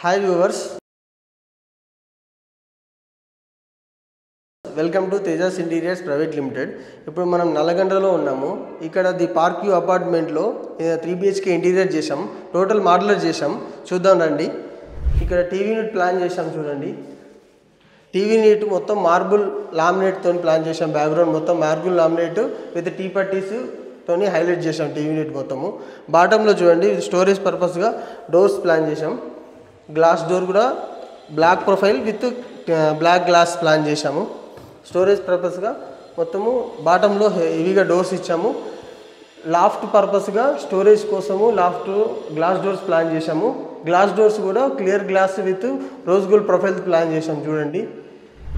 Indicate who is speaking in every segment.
Speaker 1: Hi viewers, welcome to Tejas interiors private limited. ఇప్పుడు మనం నల్లగండ్రలో ఉన్నాము. ఇక్కడ ది పార్క్ వ్యూ అపార్ట్మెంట్లో 3 BHK ఇంటీరియర్ చేసాం, టోటల్ మోడ్యులర్ చేసాం. చూద్దాం రండి. ఇక్కడ టీవీ యూనిట్ ప్లాన్ చేసాం. చూడండి, టీవీ యూనిట్ మొత్తం మార్బుల్ లామినేట్తో ప్లాన్ చేసాం. బ్యాక్గ్రౌండ్ మొత్తం మార్బుల్ లామినేట్ విత్ టీ పట్టీస్ తోని హైలైట్ చేసాం టీవీ యూనిట్ మొత్తము. బాటంలో చూడండి, స్టోరేజ్ పర్పస్గా డోర్స్ ప్లాన్ చేసాం. గ్లాస్ డోర్ కూడా black profile with black glass plan చేసాము. స్టోరేజ్ పర్పస్గా మొత్తము బాటంలో హెవీగా డోర్స్ ఇచ్చాము. లాఫ్ట్ పర్పస్గా స్టోరేజ్ కోసము లాఫ్ట్ గ్లాస్ డోర్స్ ప్లాన్ చేసాము. గ్లాస్ డోర్స్ కూడా clear glass with rose gold profile plan చేసాం. చూడండి,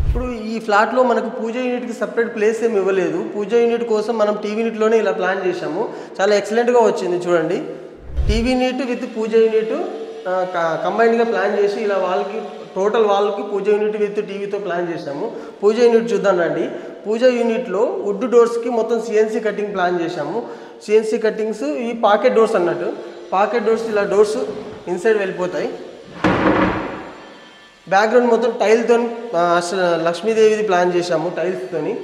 Speaker 1: ఇప్పుడు ఈ ఫ్లాట్లో మనకు పూజ యూనిట్కి సపరేట్ ప్లేస్ ఏమి ఇవ్వలేదు. పూజ యూనిట్ కోసం మనం టీవీ యూనిట్లోనే ఇలా ప్లాన్ చేసాము. చాలా ఎక్సలెంట్గా వచ్చింది. చూడండి, TV unit with pooja unit కంబైన్డ్గా ప్లాన్ చేసి ఇలా వాళ్ళకి టోటల్ వాళ్ళకి పూజ యూనిట్ విత్ టీవీతో ప్లాన్ చేసాము. పూజ యూనిట్ చూద్దాం రండి. పూజ యూనిట్లో వుడ్ డోర్స్కి మొత్తం CNC కటింగ్ ప్లాన్ చేసాము. CNC కటింగ్స్ ఈ పాకెట్ డోర్స్ అన్నట్టు. పాకెట్ డోర్స్ ఇలా డోర్స్ ఇన్సైడ్ వెళ్ళిపోతాయి. బ్యాక్గ్రౌండ్ మొత్తం టైల్తో లక్ష్మీదేవిది ప్లాన్ చేసాము. టైల్స్తోని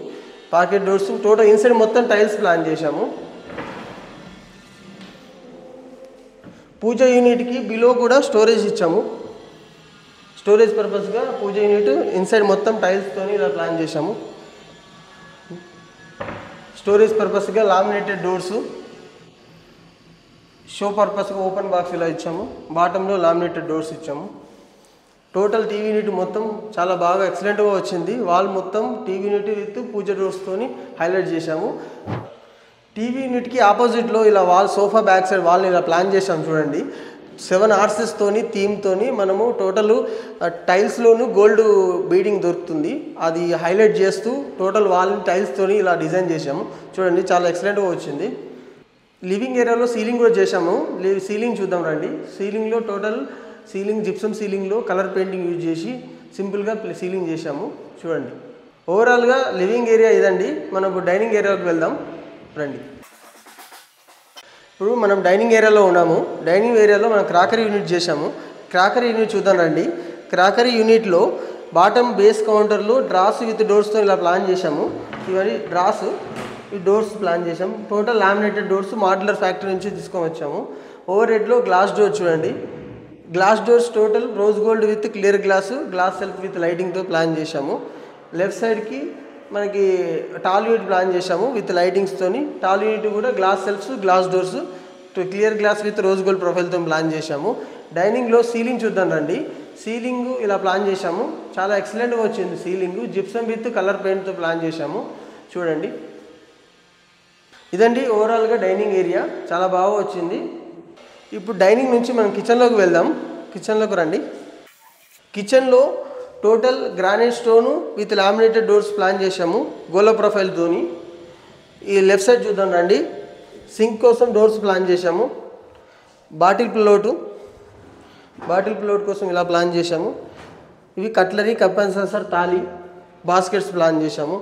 Speaker 1: పాకెట్ డోర్స్ టోటల్ ఇన్సైడ్ మొత్తం టైల్స్ ప్లాన్ చేసాము. పూజ యూనిట్కి బిలో కూడా స్టోరేజ్ ఇచ్చాము. స్టోరేజ్ పర్పస్గా పూజ యూనిట్ ఇన్సైడ్ మొత్తం టైల్స్తోని ఇలా ప్లాన్ చేసాము. స్టోరేజ్ పర్పస్గా లామినేటెడ్ డోర్సు, షో పర్పస్గా ఓపెన్ బాక్స్ ఇలా ఇచ్చాము. బాటంలో లామినేటెడ్ డోర్స్ ఇచ్చాము. టోటల్ టీవీ యూనిట్ మొత్తం చాలా బాగా ఎక్సలెంట్గా వచ్చింది. వాల్ మొత్తం టీవీ యూనిట్ విత్ పూజ డోర్స్తోని హైలైట్ చేశాము. టీవీ యూనిట్కి ఆపోజిట్లో ఇలా వాల్ సోఫా బ్యాక్ సైడ్ వాల్ని ఇలా ప్లాన్ చేసాం. చూడండి, 7 హార్సెస్తోని థీమ్తోని మనము టోటల్ టైల్స్లోను గోల్డ్ బీడింగ్ దొరుకుతుంది. అది హైలైట్ చేస్తూ టోటల్ వాల్ని టైల్స్తోని ఇలా డిజైన్ చేసాము. చూడండి, చాలా ఎక్సలెంట్గా వచ్చింది. లివింగ్ ఏరియాలో సీలింగ్ కూడా చేసాము. సీలింగ్ చూద్దాం రండి. సీలింగ్లో టోటల్ సీలింగ్ జిప్సమ్ సీలింగ్లో కలర్ పెయింటింగ్ యూజ్ చేసి సింపుల్గా సీలింగ్ చేసాము. చూడండి, ఓవరాల్గా లివింగ్ ఏరియా ఇదండి. మనం ఇప్పుడు డైనింగ్ ఏరియాకి వెళ్దాం రండి. ఇప్పుడు మనం డైనింగ్ ఏరియాలో ఉన్నాము. డైనింగ్ ఏరియాలో మనం క్రాకరీ యూనిట్ చేసాము. క్రాకరీ యూనిట్ చూద్దాం రండి. క్రాకరీ యూనిట్లో బాటమ్ బేస్ కౌంటర్లో డ్రాస్ విత్ డోర్స్తో ఇలా ప్లాన్ చేసాము. ఇవన్నీ డ్రాస్, ఈ డోర్స్ ప్లాన్ చేసాము. Total laminated doors modular factory నుంచి తీసుకొని వచ్చాము. ఓవర్ హెడ్లో గ్లాస్ డోర్ చూడండి. Glass doors total rose gold with clear glass shelf with లైటింగ్తో ప్లాన్ చేసాము. లెఫ్ట్ సైడ్కి మనకి టాల్ యూనిట్ ప్లాన్ చేసాము విత్ లైటింగ్స్తోని. టాల్ యూనిట్ కూడా glass shelves, glass doors, clear glass with rose gold ప్రొఫైల్తో ప్లాన్ చేసాము. డైనింగ్లో సీలింగ్ చూద్దాం రండి. సీలింగ్ ఇలా ప్లాన్ చేసాము. చాలా ఎక్సలెంట్గా వచ్చింది సీలింగ్. జిప్సమ్ విత్ కలర్ పెయింట్తో ప్లాన్ చేసాము. చూడండి, ఇదండి ఓవరాల్గా డైనింగ్ ఏరియా. చాలా బాగా వచ్చింది. ఇప్పుడు డైనింగ్ నుంచి మనం కిచెన్లోకి వెళ్దాం. కిచెన్లోకి రండి. కిచెన్లో total granite stone with laminated doors plan చేసాము గోల్డ్ ప్రొఫైల్తోని. ఈ లెఫ్ట్ సైడ్ చూద్దాం రండి. సింక్ కోసం డోర్స్ ప్లాన్ చేసాము. బాటిల్ ప్లోట్ కోసం ఇలా ప్లాన్ చేసాము. ఇవి కట్లరీ, కప్ అండ్ సాసర్, తాళి, బాస్కెట్స్ ప్లాన్ చేసాము.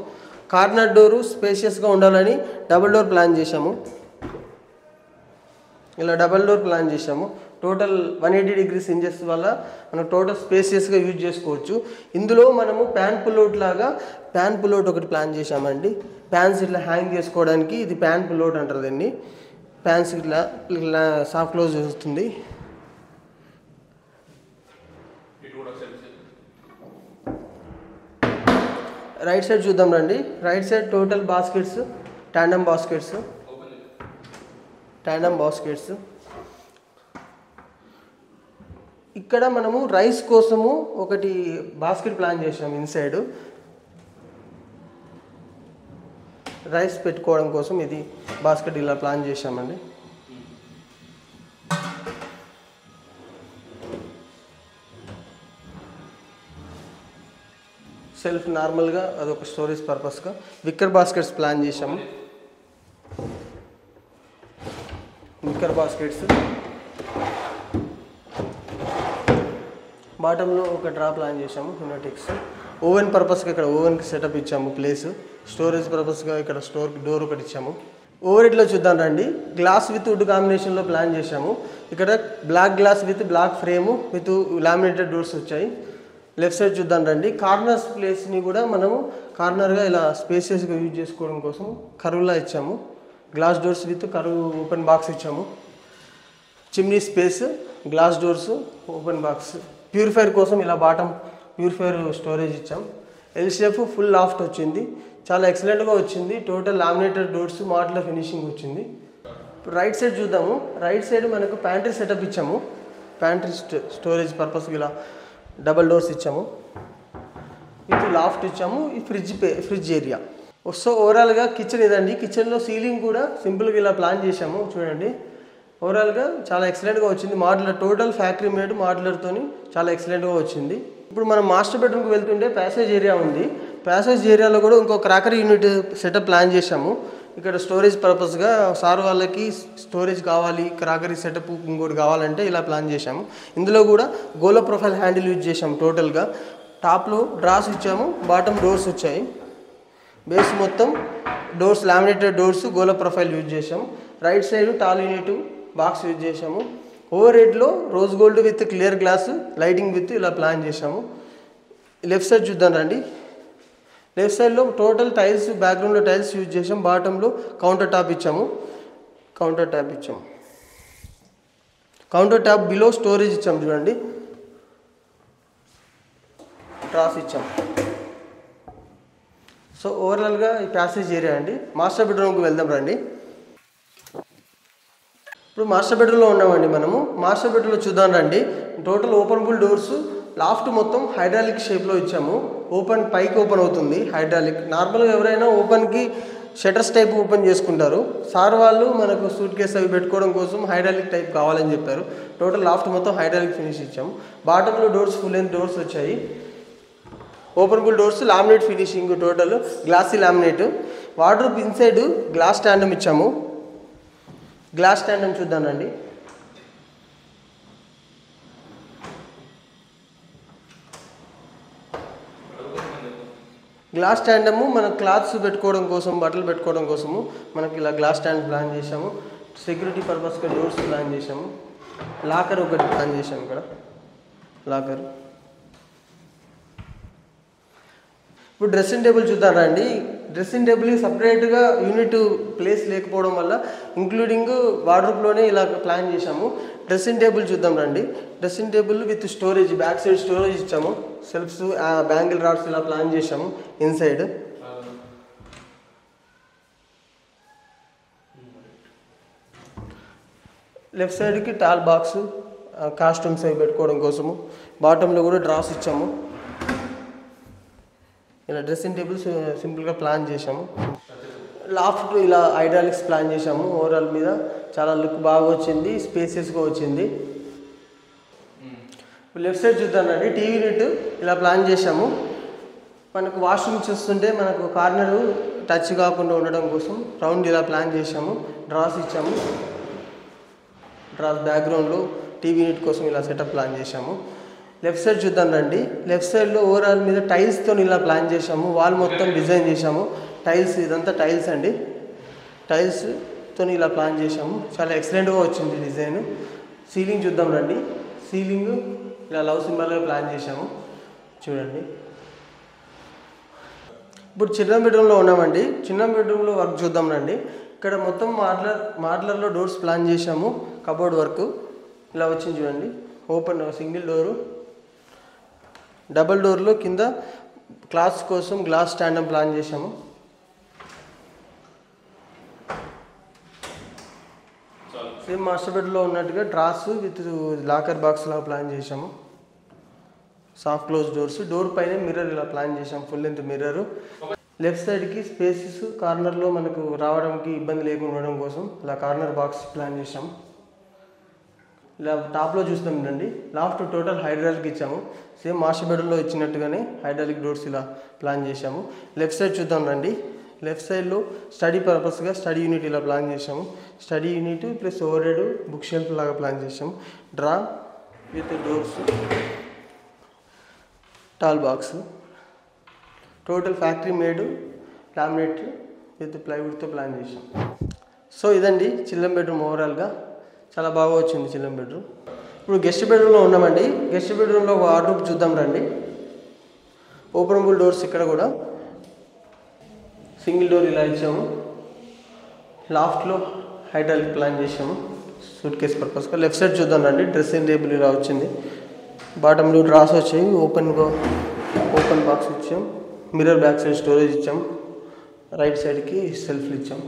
Speaker 1: కార్నర్ డోరు స్పేషియస్గా ఉండాలని డబుల్ డోర్ ప్లాన్ చేసాము. ఇలా డబల్ డోర్ ప్లాన్ చేసాము. టోటల్ 180 degrees ఇంచెస్ వల్ల మనం టోటల్ స్పేసియస్గా యూజ్ చేసుకోవచ్చు. ఇందులో మనము ప్యాన్ పుల్అవుట్ లాగా ప్యాన్ పుల్అవుట్ ఒకటి ప్లాన్ చేసామండి. ప్యాన్స్ ఇట్లా హ్యాంగ్ చేసుకోవడానికి ఇది ప్యాన్ పుల్అవుట్ అంటారు దీన్ని. ప్యాన్స్ ఇట్లా సాఫ్ట్ క్లోజ్ వస్తుంది. రైట్ సైడ్ చూద్దాం రండి. Right side total baskets, tandem baskets. ఇక్కడ మనము రైస్ కోసము ఒకటి బాస్కెట్ ప్లాన్ చేసాము. ఇన్సైడ్ రైస్ పెట్టుకోవడం కోసం ఇది బాస్కెట్ ఇలా ప్లాన్ చేసామండి. సెల్ఫ్ నార్మల్గా అదొక స్టోరేజ్ పర్పస్గా విక్కర్ బాస్కెట్స్ ప్లాన్ చేసాము. విక్కర్ బాస్కెట్స్ బాటంలో ఒక డ్రా ప్లాన్ చేసాము. హినోటెక్స్ ఓవెన్ పర్పస్గా ఇక్కడ ఓవెన్కి సెటప్ ఇచ్చాము ప్లేస్. స్టోరేజ్ పర్పస్గా ఇక్కడ డోర్ ఒకటి ఇచ్చాము. ఓవర్ హెడ్లో చూద్దాం రండి. గ్లాస్ విత్ వుడ్ కాంబినేషన్లో ప్లాన్ చేశాము. ఇక్కడ black glass with black frame with laminated doors వచ్చాయి. లెఫ్ట్ సైడ్ చూద్దాం రండి. కార్నర్స్ ప్లేస్ని కూడా మనము కార్నర్గా ఇలా స్పేసెస్గా యూజ్ చేసుకోవడం కోసం కరువులా ఇచ్చాము. గ్లాస్ డోర్స్ విత్ కరువు ఓపెన్ బాక్స్ ఇచ్చాము. Chimney space, glass doors, open box. Purifier కోసం ఇలా బాటమ్ ప్యూరిఫైర్ స్టోరేజ్ ఇచ్చాం. ఎల్ షేప్ ఫుల్ లాఫ్ట్ వచ్చింది, చాలా ఎక్సలెంట్గా వచ్చింది. Total laminated doors modular finishing వచ్చింది. రైట్ సైడ్ చూద్దాము. రైట్ సైడ్ మనకు ప్యాంట్రీ సెటప్ ఇచ్చాము. ప్యాంట్రీ స్టోరేజ్ పర్పస్కి ఇలా డబల్ డోర్స్ ఇచ్చాము. విత్ లాఫ్ట్ ఇచ్చాము. ఈ ఫ్రిడ్జ్ ఏరియా. సో ఓవరాల్గా కిచెన్ ఇదండి. కిచెన్లో సీలింగ్ కూడా సింపుల్గా ఇలా ప్లాన్ చేశాము. చూడండి, ఓవరాల్గా చాలా ఎక్సలెంట్గా వచ్చింది. మాడ్యులర్ టోటల్ ఫ్యాక్టరీ మేడ్ మాడ్యులర్తోని చాలా ఎక్సలెంట్గా వచ్చింది. ఇప్పుడు మనం మాస్టర్ బెడ్రూమ్కి వెళ్తుంటే ప్యాసేజ్ ఏరియా ఉంది. ప్యాసేజ్ ఏరియాలో కూడా ఇంకో క్రాకరీ యూనిట్ సెటప్ ప్లాన్ చేశాము. ఇక్కడ స్టోరేజ్ పర్పస్గా సార్ వాళ్ళకి స్టోరేజ్ కావాలి, క్రాకరీ సెటప్ ఇంకోటి కావాలంటే ఇలా ప్లాన్ చేశాము. ఇందులో కూడా గోలో ప్రొఫైల్ హ్యాండిల్ యూజ్ చేశాము. టోటల్గా టాప్లో డ్రాస్ ఇచ్చాము, బాటమ్ డోర్స్ వచ్చాయి. బేస్ మొత్తం డోర్స్ లామినేటెడ్ డోర్స్ గోలో ప్రొఫైల్ యూజ్ చేసాము. Right side tall unit box use చేసాము. ఓవర్ హెడ్లో rose gold with clear glass lighting with ఇలా ప్లాన్ చేసాము. లెఫ్ట్ సైడ్ చూద్దాం రండి. లెఫ్ట్ సైడ్లో టోటల్ టైల్స్, బ్యాక్గ్రౌండ్లో టైల్స్ యూజ్ చేసాం. బాటంలో కౌంటర్ టాప్ ఇచ్చాము. కౌంటర్ టాప్ బిలో స్టోరేజ్ ఇచ్చాము. చూడండి, ట్రాస్ ఇచ్చాము. సో ఓవరాల్గా ఈ ప్యాసేజ్ ఏరియా అండి. మాస్టర్ బెడ్రూమ్కి వెళ్దాం రండి. ఇప్పుడు మాస్టర్ బెడ్రూమ్లో ఉన్నామండి మనము. మాస్టర్ బెడ్రూమ్లో చూద్దాం రండి. టోటల్ ఓపెనబుల్ డోర్స్, లాఫ్ట్ మొత్తం హైడ్రాలిక్ షేప్లో ఇచ్చాము. ఓపెన్ పైకి ఓపెన్ అవుతుంది హైడ్రాలిక్. నార్మల్గా ఎవరైనా ఓపెన్కి షటర్స్ టైప్ ఓపెన్ చేసుకుంటారు. సార్ వాళ్ళు మనకు సూట్ కేసు అవి పెట్టుకోవడం కోసం హైడ్రాలిక్ టైప్ కావాలని చెప్పారు. టోటల్ లాఫ్ట్ మొత్తం హైడ్రాలిక్ ఫినిష్ ఇచ్చాము. బాటంలో డోర్స్ ఫుల్ లెంత్ డోర్స్ వచ్చాయి. Openable doors, laminate finishing, total glassy laminate. Wardrobe inside glass స్టాండమ్ ఇచ్చాము. గ్లాస్ స్టాండమ్ చూద్దానండి. గ్లాస్ స్టాండము మన క్లాత్స్ పెట్టుకోవడం కోసం, బట్టలు పెట్టుకోవడం కోసము మనకి ఇలా గ్లాస్ స్టాండ్ ప్లాన్ చేసాము. సెక్యూరిటీ పర్పస్గా డోర్స్ ప్లాన్ చేసాము. లాకర్ ఒకటి ప్లాన్ చేసాము. ఇక్కడ లాకర్. ఇప్పుడు డ్రెస్సింగ్ టేబుల్ చూద్దారా అండి. డ్రెస్సింగ్ టేబుల్కి సపరేట్గా యూనిట్ ప్లేస్ లేకపోవడం వల్ల ఇంక్లూడింగ్ వార్డ్రోబ్లోనే ఇలా ప్లాన్ చేసాము. డ్రెస్సింగ్ టేబుల్ చూద్దాం రండి. Dressing table with storage, back side storage ఇచ్చాము. సెల్ఫ్స్, బ్యాంగిల్ రాడ్స్ ఇలా ప్లాన్ చేసాము. ఇన్సైడ్ లెఫ్ట్ సైడ్కి టాల్ బాక్స్, కాస్ట్యూమ్స్ అవి పెట్టుకోవడం కోసము. బాటంలో కూడా డ్రాస్ ఇచ్చాము. ఇలా డ్రెస్సింగ్ టేబుల్స్ సింపుల్గా ప్లాన్ చేసాము. లాఫ్ట్ ఇలా హైడ్రాలిక్స్ ప్లాన్ చేసాము. ఓవరాల్ మీద చాలా లుక్ బాగా వచ్చింది, స్పేసెస్గా వచ్చింది. లెఫ్ట్ సైడ్ చూద్దానండి. టీవీ యూనిట్ ఇలా ప్లాన్ చేసాము. మనకు వాష్రూమ్ చూస్తుంటే మనకు కార్నరు టచ్ కాకుండా ఉండడం కోసం రౌండ్ ఇలా ప్లాన్ చేసాము. డ్రాస్ ఇచ్చాము. డ్రాస్ బ్యాక్గ్రౌండ్లో టీవీ యూనిట్ కోసం ఇలా సెటప్ ప్లాన్ చేసాము. లెఫ్ట్ సైడ్ చూద్దాం రండి. లెఫ్ట్ సైడ్లో ఓవరాల్ మీద టైల్స్తో ఇలా ప్లాన్ చేసాము. వాల్ మొత్తం డిజైన్ చేసాము. టైల్స్, ఇదంతా టైల్స్ అండి. టైల్స్తో ఇలా ప్లాన్ చేసాము. చాలా ఎక్సలెంట్గా వచ్చింది డిజైన్. సీలింగ్ చూద్దాం రండి. సీలింగ్ ఇలా లవ్ సింబల్గా ప్లాన్ చేసాము. చూడండి. ఇప్పుడు చిన్న బెడ్రూమ్లో ఉన్నామండి. చిన్న బెడ్రూమ్లో వర్క్ చూద్దాం రండి. ఇక్కడ మొత్తం మాడ్యులర్లో డోర్స్ ప్లాన్ చేసాము. కబోర్డ్ వర్క్ ఇలా వచ్చింది చూడండి. ఓపెన్ సింగిల్ డోరు, డబల్ డోర్లో కింద క్లాత్స్ కోసం గ్లాస్ స్టాండ్ ప్లాన్ చేసాము. సేమ్ మాస్టర్ బెడ్లో ఉన్నట్టుగా డ్రాస్ విత్ లాకర్ బాక్స్ లాగా ప్లాన్ చేసాము. సాఫ్ట్ క్లోజ్ డోర్స్, డోర్ పైన మిర్రర్ ఇలా ప్లాన్ చేసాము. Full length mirror. లెఫ్ట్ సైడ్కి స్పేసెస్, కార్నర్లో మనకు రావడానికి ఇబ్బంది లేకుండా ఉండడం కోసం ఇలా కార్నర్ బాక్స్ ప్లాన్ చేసాము. ఇలా టాప్లో చూస్తాం రండి. లాఫ్ట్ టోటల్ హైడ్రాలిక్ ఇచ్చాము. సేమ్ మాస్టర్ బెడ్రూమ్లో ఇచ్చినట్టుగానే హైడ్రాలిక్ డోర్స్ ఇలా ప్లాన్ చేసాము. లెఫ్ట్ సైడ్ చూద్దాం రండి. లెఫ్ట్ సైడ్లో స్టడీ పర్పస్గా స్టడీ యూనిట్ ఇలా ప్లాన్ చేసాము. Study unit plus overhead bookshelf లాగా ప్లాన్ చేసాము. Drawer with doors, tall box, total factory made laminate with ప్లైవుడ్తో ప్లాన్ చేసాం. సో ఇదండి చిల్డ్రన్ బెడ్రూమ్ ఓవరాల్గా చాలా బాగా వచ్చింది చిల్డ్రన్ బెడ్రూమ్. ఇప్పుడు గెస్ట్ బెడ్రూమ్లో ఉన్నామండి. గెస్ట్ బెడ్రూమ్లో ఒక వార్డ్రోబ్ చూద్దాం రండి. ఓపెనబుల్ డోర్స్ ఇక్కడ కూడా సింగిల్ డోర్ ఇలా ఇచ్చాము. లాఫ్ట్లో హైడ్రాలిక్ ప్లాన్ చేసాము సూట్ కేస్ పర్పస్గా. లెఫ్ట్ సైడ్ చూద్దాం రండి. డ్రెస్సింగ్ టేబుల్ ఇలా వచ్చింది. బాటంలో డ్రాస్ వచ్చాయి. ఓపెన్ బాక్స్ ఇచ్చాం. మిర్రర్ బ్యాక్ సైడ్ స్టోరేజ్ ఇచ్చాం. రైట్ సైడ్కి సెల్ఫ్లు ఇచ్చాం.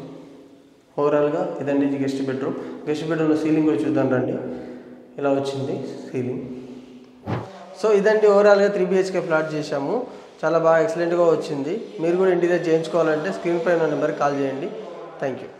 Speaker 1: ఓవరాల్గా ఇదండి గెస్ట్ బెడ్రూమ్. గెస్ట్ బెడ్రూమ్లో సీలింగ్ కూడా చూద్దాం రండి. ఇలా వచ్చింది సీలింగ్. సో ఇదండి ఓవరాల్గా 3 BHK ఫ్లాట్ చేశాము. చాలా బాగా ఎక్సలెంట్గా వచ్చింది. మీరు కూడా ఇంటీరియర్ చేయించుకోవాలంటే స్క్రీన్ పైన నెంబర్కి కాల్ చేయండి. Thank you.